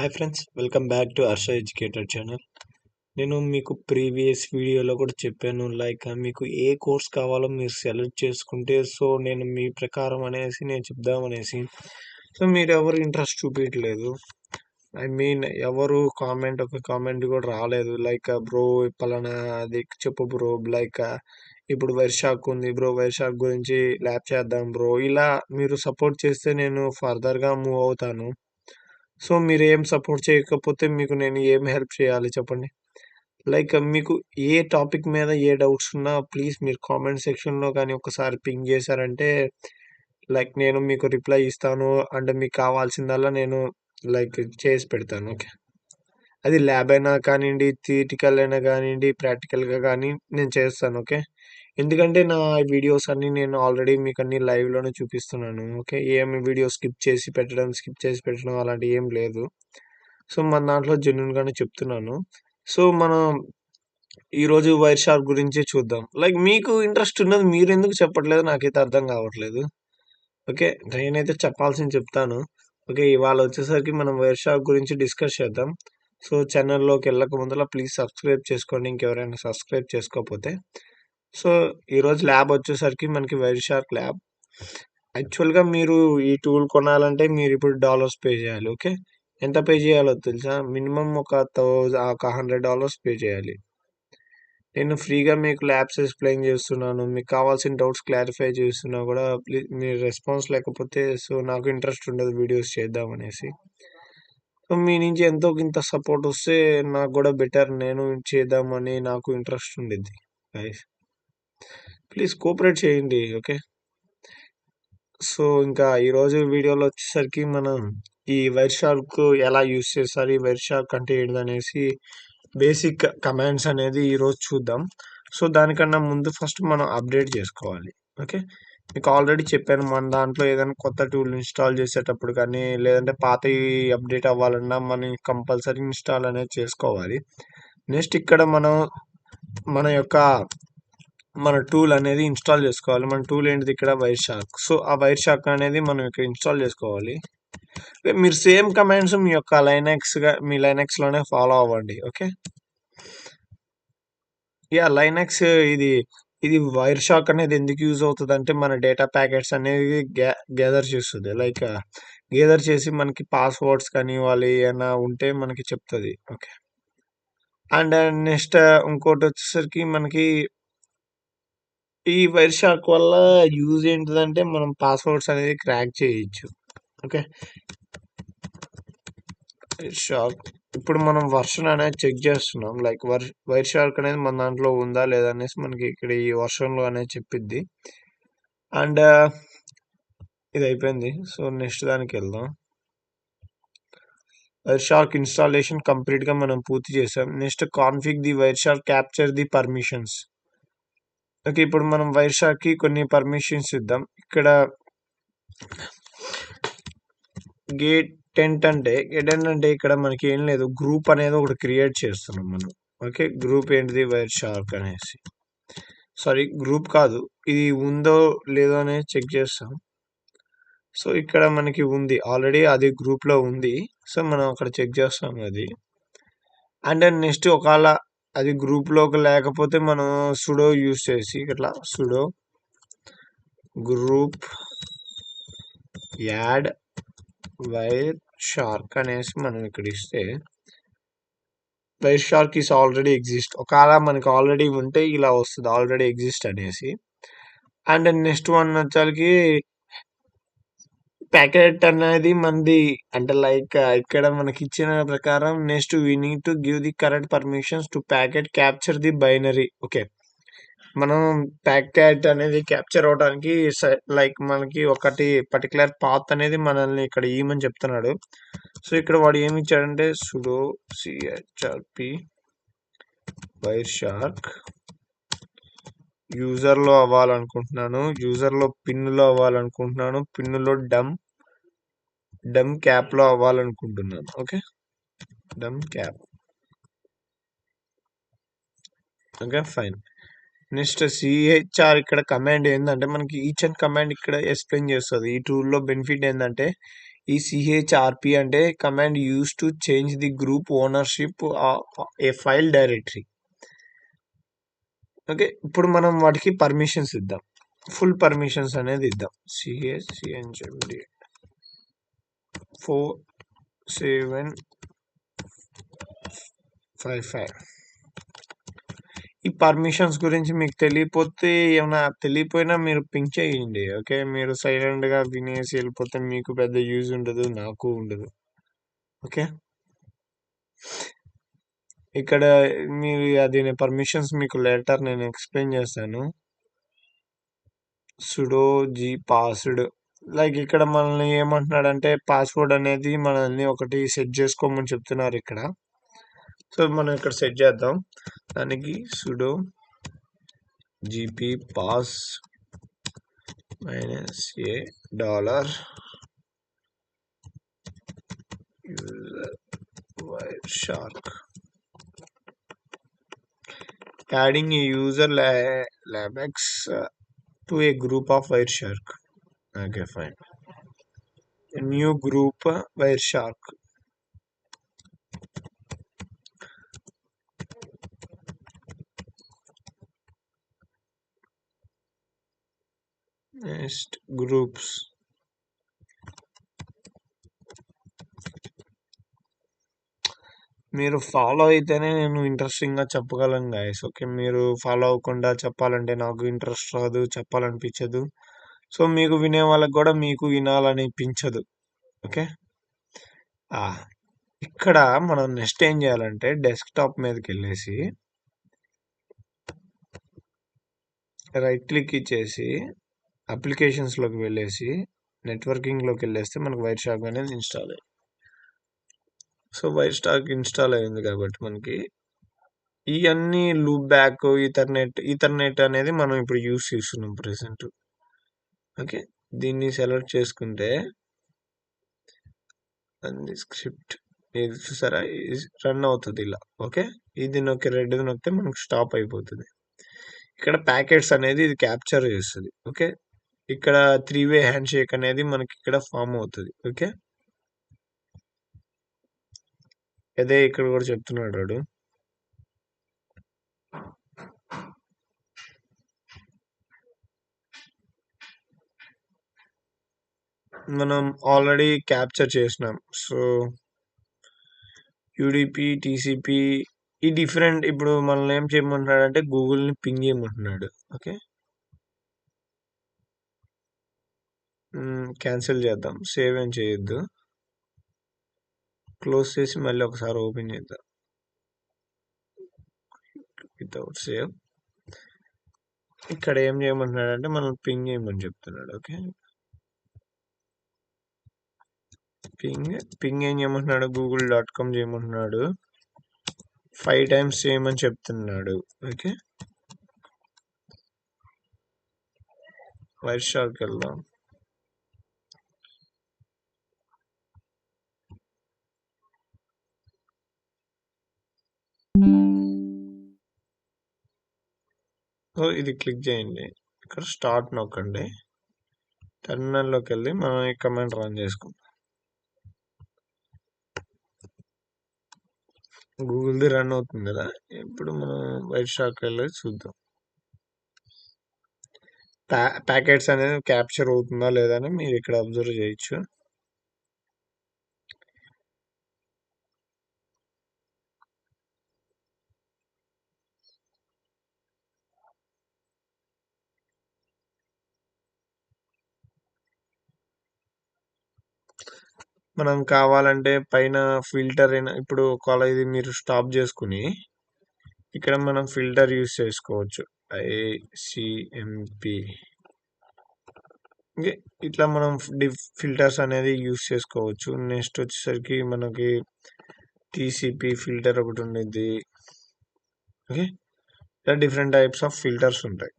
Hi friends, welcome back to Harsha educator channel. నేను మీకు previous వీడియోలో కూడా చెప్పాను, మీకు ఏ కోర్స్ కావాలో మీరు సెలెక్ట్ చేసుకుంటే నేను మీ ప్రకారం నేను చెప్దామనేసి. మీరు ఎవరు ఇంట్రెస్ట్ చూపించట్లేదు. ఎవరు ఒక కామెంట్ కూడా రాలేదు. బ్రో పలానా అది చెప్పు బ్రో, ఇప్పుడు వైర్షాక్ ఉంది బ్రో, వైర్షాక్ గురించి ల్యాబ్ చేద్దాం బ్రో, ఇలా మీరు సపోర్ట్ చేస్తే నేను ఫర్దర్గా మూవ్ అవుతాను. మీరు ఏం సపోర్ట్ చేయకపోతే మీకు నేను ఏం హెల్ప్ చేయాలి చెప్పండి. మీకు ఏ టాపిక్ మీద ఏ డౌట్స్ ఉన్నా ప్లీజ్ మీరు కామెంట్ సెక్షన్లో కానీ ఒకసారి పింగ్ చేశారంటే నేను మీకు రిప్లై ఇస్తాను. అండ్ మీకు కావాల్సిందల్లా నేను చేసి పెడతాను. ఓకే, అది ల్యాబ్ అయినా కానివ్వండి, థియరిటికల్ అయినా కానివ్వండి, ప్రాక్టికల్గా కానీ నేను చేస్తాను. ఓకే, ఎందుకంటే నా వీడియోస్ అన్నీ నేను ఆల్రెడీ మీకు అన్ని లైవ్లోనే చూపిస్తున్నాను. ఓకే, ఏమి వీడియో స్కిప్ చేసి పెట్టడం అలాంటివి ఏం లేదు. మన దాంట్లో జెన్యున్గానే చెప్తున్నాను. మనం ఈరోజు వైర్ షార్క్ గురించి చూద్దాం. మీకు ఇంట్రెస్ట్ ఉన్నది మీరు ఎందుకు చెప్పట్లేదు నాకైతే అర్థం కావట్లేదు. ఓకే, నేనైతే చెప్పాల్సింది చెప్తాను. ఓకే, ఇవాళ వచ్చేసరికి మనం వైర్ షార్క్ గురించి డిస్కస్ చేద్దాం. ఛానల్లోకి వెళ్ళక ముందర ప్లీజ్ సబ్స్క్రైబ్ చేసుకోండి, ఇంకెవరైనా సబ్స్క్రైబ్ చేసుకోకపోతే. ఈరోజు ల్యాబ్ వచ్చేసరికి మనకి వైర్ షార్క్ ల్యాబ్. యాక్చువల్గా మీరు ఈ టూల్ కొనాలంటే మీరు ఇప్పుడు డాలర్స్ పే చేయాలి. ఓకే, ఎంత పే చేయాలో తెలుసా? మినిమం ఒక $100 పే చేయాలి. నేను ఫ్రీగా మీకు ల్యాబ్స్ ఎక్స్ప్లెయిన్ చేస్తున్నాను, మీకు కావాల్సిన డౌట్స్ క్లారిఫై చేస్తున్నా కూడా ప్లీజ్ మీరు రెస్పాన్స్ లేకపోతే నాకు ఇంట్రెస్ట్ ఉండదు వీడియోస్ చేద్దామనేసి. మీ నుంచి ఎంతో ఇంత సపోర్ట్ వస్తే నాకు కూడా బెటర్, నేను చేద్దామని నాకు ఇంట్రెస్ట్ ఉండిద్ది. గైస్ ప్లీజ్ కోఆపరేట్ చేయండి. ఓకే, ఇంకా ఈరోజు వీడియోలో వచ్చేసరికి మనం ఈ వైర్ షార్క్ ఎలా యూస్ చేస్తారు, ఈ వైర్ షార్క్ అంటే ఏంటనేసి బేసిక్ కమాండ్స్ అనేది ఈరోజు చూద్దాం. దానికన్నా ముందు ఫస్ట్ మనం అప్డేట్ చేసుకోవాలి. ఓకే, మీకు ఆల్రెడీ చెప్పాను, మన దాంట్లో ఏదైనా కొత్త టూల్ ఇన్స్టాల్ చేసేటప్పుడు కానీ లేదంటే పాత అప్డేట్ అవ్వాలన్నా మనం కంపల్సరీ ఇన్స్టాల్ అనేది చేసుకోవాలి. నెక్స్ట్ ఇక్కడ మనం మన టూల్ అనేది ఇన్స్టాల్ చేసుకోవాలి. మన టూల్ ఏంటిది ఇక్కడ వైర్ షార్క్. ఆ వైర్ షార్క్ అనేది మనం ఇక్కడ ఇన్స్టాల్ చేసుకోవాలి. మీరు సేమ్ కమాండ్స్ మీ యొక్క మీ లైనక్స్ లోనే ఫాలో అవ్వండి. ఓకే, లైనక్స్ ఇది వైర్ షార్క్ అనేది ఎందుకు యూజ్ అవుతుంది అంటే మన డేటా ప్యాకెట్స్ అనేది గ్యాదర్ చేస్తుంది. గ్యాదర్ చేసి మనకి పాస్వర్డ్స్ కానీ వాళ్ళు ఏమైనా ఉంటే మనకి చెప్తుంది. ఓకే, అండ్ నెక్స్ట్ ఇంకోటి వచ్చేసరికి మనకి ఈ వైర్ షార్క్ వల్ల యూజ్ ఏంటిదంటే మనం పాస్వర్డ్స్ అనేది క్రాక్ చేయొచ్చు. ఓకే, షార్క్ ఇప్పుడు మనం వర్షన్ అనేది చెక్ చేస్తున్నాం. వైర్ షార్క్ అనేది మన దాంట్లో ఉందా లేదా అనేసి మనకి ఇక్కడ ఈ వర్షన్లో అనేది చెప్పిద్ది. అండ్ ఇది అయిపోయింది. నెక్స్ట్ దానికి వెళ్దాం. వైర్ షార్క్ ఇన్స్టాలేషన్ కంప్లీట్ గా మనం పూర్తి చేసాం. Next config the wire shark capture the permissions. Okay, ఇప్పుడు మనం వైర్ షార్క్ కి కొన్ని పర్మిషన్స్ ఇద్దాం. ఇక్కడ గేట్ టెంట్ అంటే ఇక్కడ మనకి ఏం లేదు, గ్రూప్ అనేది ఒకటి క్రియేట్ చేస్తున్నాం మనం. ఓకే, గ్రూప్ ఏంటిది వైర్ షార్క్ అనేసి, సారీ గ్రూప్ కాదు, ఇది ఉందో లేదో అనేది చెక్ చేస్తాం. ఇక్కడ మనకి ఉంది ఆల్రెడీ, అది గ్రూప్ లో ఉంది. మనం అక్కడ చెక్ చేస్తాం అది. అండ్ నెక్స్ట్ ఒకవేళ అది గ్రూప్ లోకి లేకపోతే మనం సుడో యూస్ చేసి ఇట్లా sudo group add wire shark అనేసి మనం ఇక్కడ ఇస్తే wire shark is already exist. ఒకవేళ మనకి ఆల్రెడీ ఉంటే ఇలా వస్తుంది, ఆల్రెడీ ఎగ్జిస్ట్ అనేసి. అండ్ నెక్స్ట్ వన్ వచ్చేసరికి ప్యాకెట్ అనేది మనది అంటే ఇక్కడ మనకి ఇచ్చిన ప్రకారం next we need to give the correct permissions to packet capture the binary. Okay, మనం ప్యాకెట్ అనేది క్యాప్చర్ అవడానికి మనకి ఒకటి పర్టికులర్ పాత్ అనేది మనల్ని ఇక్కడ ఇవ్వమని చెప్తున్నాడు. ఇక్కడ వాడు ఏమి ఇచ్చాడంటే sudo chgrp wire shark user లో అవ్వాలనుకుంటున్నాను, యూజర్ లో పిన్ లో అవ్వాలనుకుంటున్నాను, పిన్ లో డమ్ క్యాప్ లో అవ్వాలనుకుంటున్నాను. ఓకే, డమ్ క్యాప్. Okay, fine. నెక్స్ట్ సిహెచ్ఆర్ ఇక్కడ కమాండ్ ఏంటంటే మనకి ఈచ్ అండ్ కమాండ్ ఇక్కడ ఎక్స్ప్లెయిన్ చేస్తుంది. ఈ టూల్లో బెనిఫిట్ ఏంటంటే ఈ CHRP అంటే command use to change the group ownership a file directory. Okay, ఇప్పుడు మనం వాటికి పర్మిషన్స్ ఇద్దాం. ఫుల్ పర్మిషన్స్ అనేది ఇద్దాం. chmd 4755. ఈ పర్మిషన్స్ గురించి మీకు తెలియపోతే, ఏమైనా తెలియపోయినా మీరు పింక్ చేయండి. ఓకే, మీరు సైలెంట్గా వినేసి వెళ్ళిపోతే మీకు పెద్ద యూజ్ ఉండదు, నాకు ఉండదు. ఓకే, ఇక్కడ మీరు అది పర్మిషన్స్ మీకు లేటర్ నేను ఎక్స్ప్లెయిన్ చేస్తాను. సుడో జీ పాస్వర్డ్, లైక్ ఇక్కడ మనల్ని ఏమంటున్నాడంటే పాస్వర్డ్ అనేది మనల్ని ఒకటి సెట్ చేసుకోమని చెప్తున్నారు ఇక్కడ. సో మనం ఇక్కడ సెట్ చేద్దాం. దానికి sudo GP pass -a $user Wireshark, adding a user LabX to a group of Wireshark. Okay, fine. A new group Wireshark. Next, groups. మీరు ఫాలో అయితేనే నేను ఇంట్రెస్టింగ్గా చెప్పగలను గాయస్. ఓకే, మీరు ఫాలో అవ్వకుండా చెప్పాలంటే నాకు ఇంట్రెస్ట్ రాదు, చెప్పాలనిపించదు. సో మీకు వినే వాళ్ళకి కూడా మీకు వినాలనిపించదు. ఓకే, ఇక్కడ మనం నెక్స్ట్ ఏం చేయాలంటే డెస్క్టాప్ మీదకి వెళ్ళేసి రైట్ క్లిక్ ఇచ్చేసి అప్లికేషన్స్లోకి వెళ్ళేసి నెట్వర్కింగ్లోకి వెళ్ళేస్తే మనకు వైర్షార్క్ అనేది ఇన్స్టాల్ అయ్యింది. సో వైర్షార్క్ ఇన్స్టాల్ అయింది కాబట్టి మనకి ఇవన్నీ లూప్ బ్యాక్, ఈథర్నెట్ అనేది మనం ఇప్పుడు యూస్ చేస్తున్నాం ప్రెసెంట్. ఓకే, దీన్ని సెలెక్ట్ చేసుకుంటే అది స్క్రిప్ట్ ఇది చూసారా, రన్ అవుతుంది ఇలా. ఓకే, ఇది నొక్కి రెడ్ నొక్కితే మనకు స్టాప్ అయిపోతుంది. ఇక్కడ ప్యాకెట్స్ అనేది ఇది క్యాప్చర్ చేస్తుంది. ఓకే, ఇక్కడ 3-way హ్యాండ్ షేక్ అనేది మనకి ఇక్కడ ఫామ్ అవుతుంది. ఓకే, అదే ఇక్కడ కూడా చెప్తున్నాడు వాడు. మనం ఆల్రెడీ క్యాప్చర్ చేసినాం. సో యూడిపి, టీసీపీ ఈ డిఫరెంట్. ఇప్పుడు మనల్ని ఏం చేయమంటున్నాడు అంటే గూగుల్ని పింగ్ చేయమంటున్నాడు. ఓకే, క్యాన్సిల్ చేద్దాం, సేవ్ ఏం చేయొద్దు, క్లోజ్ చేసి మళ్ళీ ఒకసారి ఓపెన్ చేద్దాం వితౌట్ సేవ్. ఇక్కడ ఏం చేయమంటున్నాడు అంటే మనం పింగ్ చేయమని చెప్తున్నాడు. ఓకే, పింగ్ ఏం చేయమంటున్నాడు, google.com చేయమంటున్నాడు, 5 times చేయమని చెప్తున్నాడు. ఓకే, వైర్షార్క్ వెళ్దాం. సో ఇది క్లిక్ చేయండి, ఇక్కడ స్టార్ట్ నొక్కండి, టెర్మినల్లోకి వెళ్ళి మనం ఈ కమాండ్ రన్ చేసుకుందాం. గూగుల్ది రన్ అవుతుంది కదా. ఇప్పుడు మనం వైర్షార్క్ వెళ్ళి చూద్దాం ప్యాకెట్స్ అనేది క్యాప్చర్ అవుతుందా లేదా అని మీరు ఇక్కడ అబ్జర్వ్ చేయొచ్చు. మనం కావాలంటే పైన ఫిల్టర్ అయినా, ఇప్పుడు ఒకవేళ ఇది మీరు స్టాప్ చేసుకుని ఇక్కడ మనం ఫిల్టర్ యూస్ చేసుకోవచ్చు, ICMP. ఇట్లా మనం ఫిల్టర్స్ అనేది యూస్ చేసుకోవచ్చు. నెక్స్ట్ వచ్చేసరికి మనకి TCP ఫిల్టర్ ఒకటి ఉండేది. ఓకే, ఇలా డిఫరెంట్ టైప్స్ ఆఫ్ ఫిల్టర్స్ ఉంటాయి.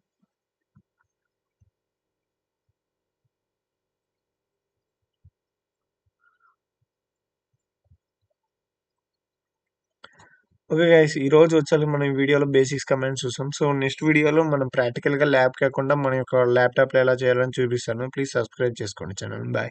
ఓకే గైస్, ఈ రోజు వచ్చాక మనం ఈ వీడియోలో బేసిక్స్ కమాండ్స్ చూసాం. సో నెక్స్ట్ వీడియోలో మనం ప్రాక్టికల్గా ల్యాబ్ కాకుండా మన యొక్క ల్యాప్టాప్లో ఎలా చేయాలని చూపిస్తాను. ప్లీజ్ సబ్స్క్రైబ్ చేసుకోండి ఛానల్. బాయ్.